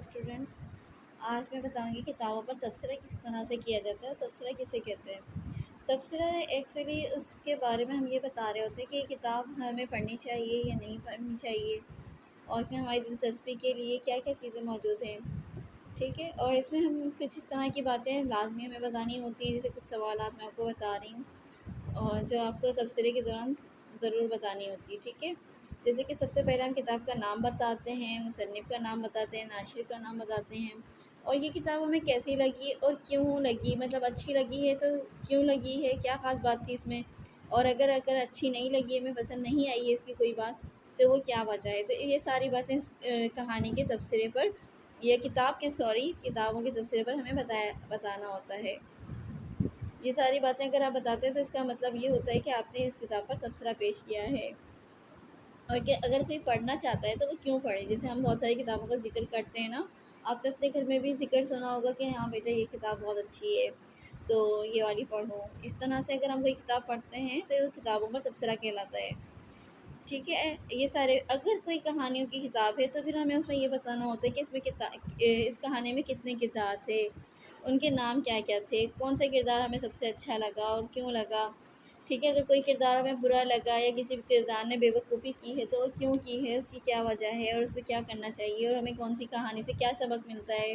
Students, آج میں بتاؤں گی کتابوں پر تبصرہ کس طرح سے کیا جاتا ہے اور تبصرہ کسے کہتے ہیں۔ تبصرہ ایکچولی اس کے بارے میں ہم یہ بتا رہے ہوتے ہیں کہ یہ کتاب ہمیں پڑھنی چاہیے یا نہیں پڑھنی چاہیے، اور اس میں ہماری دلچسپی کے لیے کیا کیا چیزیں موجود ہیں، ٹھیک ہے۔ اور اس میں ہم کچھ اس طرح کی باتیں لازمی ہمیں بتانی ہوتی ہیں، جیسے کچھ سوالات میں آپ کو بتا رہی ہوں اور جو آپ کو تبصرے کے دوران ضرور بتانی ہوتی ہے، ٹھیک ہے۔ جیسے کہ سب سے پہلے ہم کتاب کا نام بتاتے ہیں، مصنف کا نام بتاتے ہیں، ناشر کا نام بتاتے ہیں، اور یہ کتاب ہمیں کیسی لگی اور کیوں لگی، مطلب اچھی لگی ہے تو کیوں لگی ہے، کیا خاص بات تھی اس میں، اور اگر اچھی نہیں لگی ہے، ہمیں پسند نہیں آئی ہے اس کی کوئی بات، تو وہ کیا وجہ ہے۔ تو یہ ساری باتیں کہانی کے تبصرے پر یا کتابوں کے تبصرے پر ہمیں بتانا ہوتا ہے۔ یہ ساری باتیں اگر آپ بتاتے ہیں تو اس کا مطلب یہ ہوتا ہے کہ آپ نے اس کتاب پر تبصرہ پیش کیا ہے، اور کہ اگر کوئی پڑھنا چاہتا ہے تو وہ کیوں پڑھے۔ جیسے ہم بہت ساری کتابوں کا ذکر کرتے ہیں نا، آپ تو اپنے گھر میں بھی ذکر سنا ہوگا کہ ہاں بیٹا یہ کتاب بہت اچھی ہے تو یہ والی پڑھو۔ اس طرح سے اگر ہم کوئی کتاب پڑھتے ہیں تو کتابوں پر تبصرہ کہلاتا ہے، ٹھیک ہے۔ یہ سارے اگر کوئی کہانیوں کی کتاب ہے تو پھر ہمیں اس میں یہ بتانا ہوتا ہے کہ اس کہانی میں کتنے کردار تھے، ان کے نام کیا کیا تھے، کون سا کردار ہمیں سب سے اچھا لگا اور کیوں لگا، ٹھیک ہے۔ اگر کوئی کردار ہمیں برا لگا یا کسی کردار نے بے وقوفی کی ہے تو وہ کیوں کی ہے، اس کی کیا وجہ ہے اور اس کو کیا کرنا چاہیے، اور ہمیں کون سی کہانی سے کیا سبق ملتا ہے،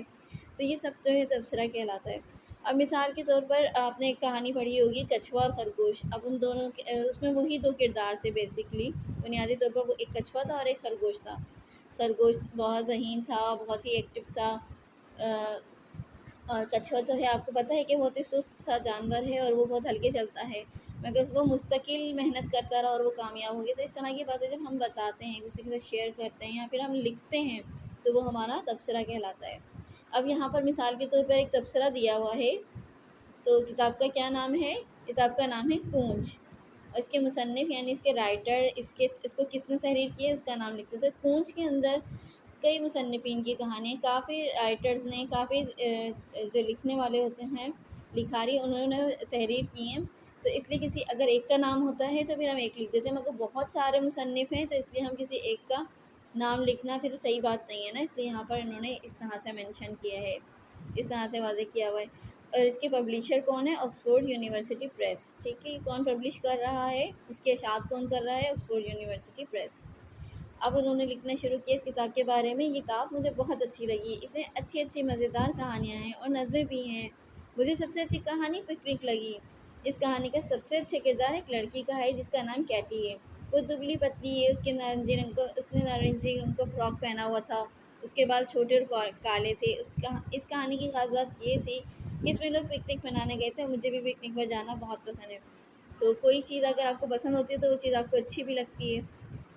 تو یہ سب جو ہے تبصرہ کہلاتا ہے۔ اب مثال کے طور پر آپ نے ایک کہانی پڑھی ہوگی کچھوا اور خرگوش۔ اب ان دونوں اس میں وہی دو کردار تھے بیسکلی، بنیادی طور پر وہ ایک کچھوا تھا اور ایک خرگوش تھا۔ خرگوش بہت ذہین تھا، بہت ہی ایکٹیو تھا، اور کچھوا جو ہے آپ کو پتہ ہے کہ بہت ہی سست سا جانور ہے اور وہ بہت ہلکے چلتا ہے، مگر اس کو مستقل محنت کرتا رہا اور وہ کامیاب ہو گیا۔ تو اس طرح کی باتیں جب ہم بتاتے ہیں، کسی کے ساتھ شیئر کرتے ہیں یا پھر ہم لکھتے ہیں تو وہ ہمارا تبصرہ کہلاتا ہے۔ اب یہاں پر مثال کے طور پر ایک تبصرہ دیا ہوا ہے، تو کتاب کا کیا نام ہے؟ کتاب کا نام ہے کونج، اور اس کے مصنف یعنی اس کے رائٹر، اس کو کس نے تحریر کی ہے اس کا نام لکھتے تھے۔ کونج کے اندر کئی مصنفین کی کہانیاں، کافی رائٹرز نے، کافی جو لکھنے والے ہوتے ہیں لکھاری، انہوں نے تحریر کی ہیں، تو اس لیے اگر ایک کا نام ہوتا ہے تو پھر ہم ایک لکھ دیتے ہیں، مگر بہت سارے مصنف ہیں تو اس لیے ہم کسی ایک کا نام لکھنا پھر صحیح بات نہیں ہے نا، اس لیے یہاں پر انہوں نے اس طرح سے مینشن کیا ہے، اس طرح سے واضح کیا ہوا ہے۔ اور اس کے پبلیشر کون ہے؟ آکسفورڈ یونیورسٹی پریس، ٹھیک ہے۔ یہ کون پبلش کر رہا ہے، اس کے اشاعت کون کر رہا ہے؟ Oxford university press. اب انہوں نے لکھنا شروع کیا اس کتاب کے بارے میں۔ یہ کتاب مجھے بہت اچھی لگی، اس میں اچھی اچھی مزیدار کہانیاں ہیں اور نظمیں بھی ہیں۔ مجھے سب سے اچھی کہانی پکنک لگی۔ اس کہانی کا سب سے اچھا کردار ایک لڑکی کا ہے جس کا نام کیٹی ہے۔ وہ دبلی پتلی ہے، اس نے نارنجی رنگ کا فراک پہنا ہوا تھا، اس کے بال چھوٹے اور کالے تھے۔ اس کہانی کی خاص بات یہ تھی کہ اس میں لوگ پکنک منانے گئے تھے، مجھے بھی پکنک پر جانا بہت پسند ہے۔ تو کوئی چیز اگر آپ کو پسند ہوتی ہے تو وہ چیز آپ کو اچھی بھی لگتی ہے،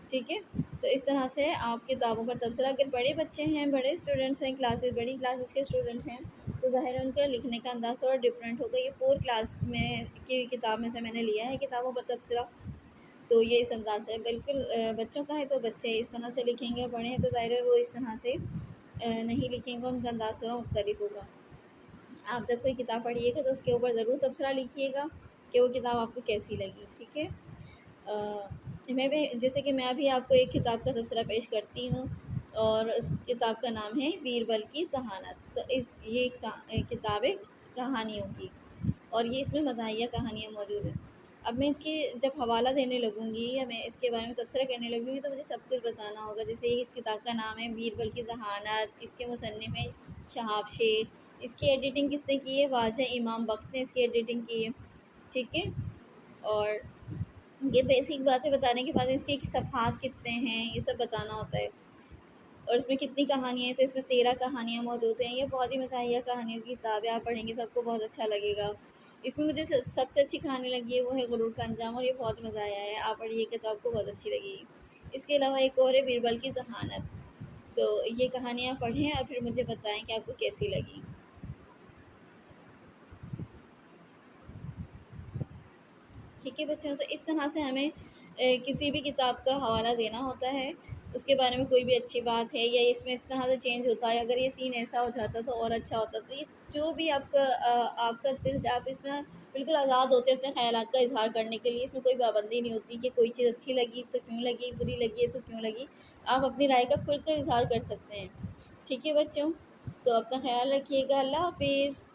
ٹھیک ہے۔ تو اس طرح سے آپ کتابوں پر تبصرہ، اگر بڑے بچے ہیں، بڑے اسٹوڈنٹس ہیں، بڑی کلاسز کے اسٹوڈنٹ ہیں تو ظاہر ہے ان کا لکھنے کا انداز تھوڑا ڈفرینٹ ہوگا۔ یہ 4 کلاس میں کی کتاب میں سے میں نے لیا ہے کتابوں پر تبصرہ، تو یہ اس انداز ہے۔ بالکل بچوں کا ہے تو بچے اس طرح سے لکھیں گے، بڑے ہیں تو ظاہر ہے وہ اس طرح سے نہیں لکھیں گے، ان کا انداز تھوڑا مختلف ہوگا۔ آپ جب کوئی کتاب پڑھیے گا تو اس کے اوپر ضرور تبصرہ لکھیے گا کہ وہ کتاب آپ کو کیسی لگی، ٹھیک ہے۔ جیسے کہ میں ابھی آپ کو ایک کتاب کا تبصرہ پیش کرتی ہوں، اور اس کتاب کا نام ہے بیربل کی ذہانت۔ تو یہ کتاب ہے کہانیوں کی، اور یہ اس میں مزاحیہ کہانیاں موجود ہیں۔ اب میں اس کی جب حوالہ دینے لگوں گی یا میں اس کے بارے میں تبصرہ کرنے لگوں گی تو مجھے سب کچھ بتانا ہوگا۔ جیسے اس کتاب کا نام ہے بیربل کی ذہانت، اس کے مصنف ہیں شہاب شیخ، اس کی ایڈیٹنگ کس نے کی ہے؟ واجہ امام بخش نے اس کی ایڈیٹنگ کی ہے، ٹھیک ہے۔ اور یہ بیسک باتیں بتانے کے بعد اس کے صفحات کتنے ہیں یہ سب بتانا ہوتا ہے، اور اس میں کتنی کہانیاں ہیں، تو اس میں 13 کہانیاں موجود ہیں۔ یہ بہت ہی مزاحیہ کہانیوں کی کتاب ہے، آپ پڑھیں گے تو آپ کو بہت اچھا لگے گا۔ اس میں مجھے سب سے اچھی کہانی لگی ہے وہ ہے غرور کا انجام، اور یہ بہت مزہ آیا ہے، آپ پڑھیے گا تو آپ کو بہت اچھی لگے گی۔ اس کے علاوہ ایک اور ہے بیربل کی ذہانت، تو یہ کہانیاں پڑھیں اور پھر مجھے بتائیں کہ آپ کو کیسی لگی، ٹھیک ہے بچوں۔ تو اس طرح سے ہمیں کسی بھی کتاب کا حوالہ دینا ہوتا ہے، اس کے بارے میں کوئی بھی اچھی بات ہے یا اس میں اس طرح سے چینج ہوتا ہے، اگر یہ سین ایسا ہو جاتا تو اور اچھا ہوتا۔ تو یہ جو بھی آپ کا دل، آپ اس میں بالکل آزاد ہوتے ہیں اپنے خیالات کا اظہار کرنے کے لیے، اس میں کوئی پابندی نہیں ہوتی کہ کوئی چیز اچھی لگی تو کیوں لگی، بری لگی ہے تو کیوں لگی، آپ اپنی رائے کا کھل کر اظہار کر سکتے ہیں، ٹھیک ہے بچوں، تو اپنا خیال رکھیے گا، اللہ حافظ۔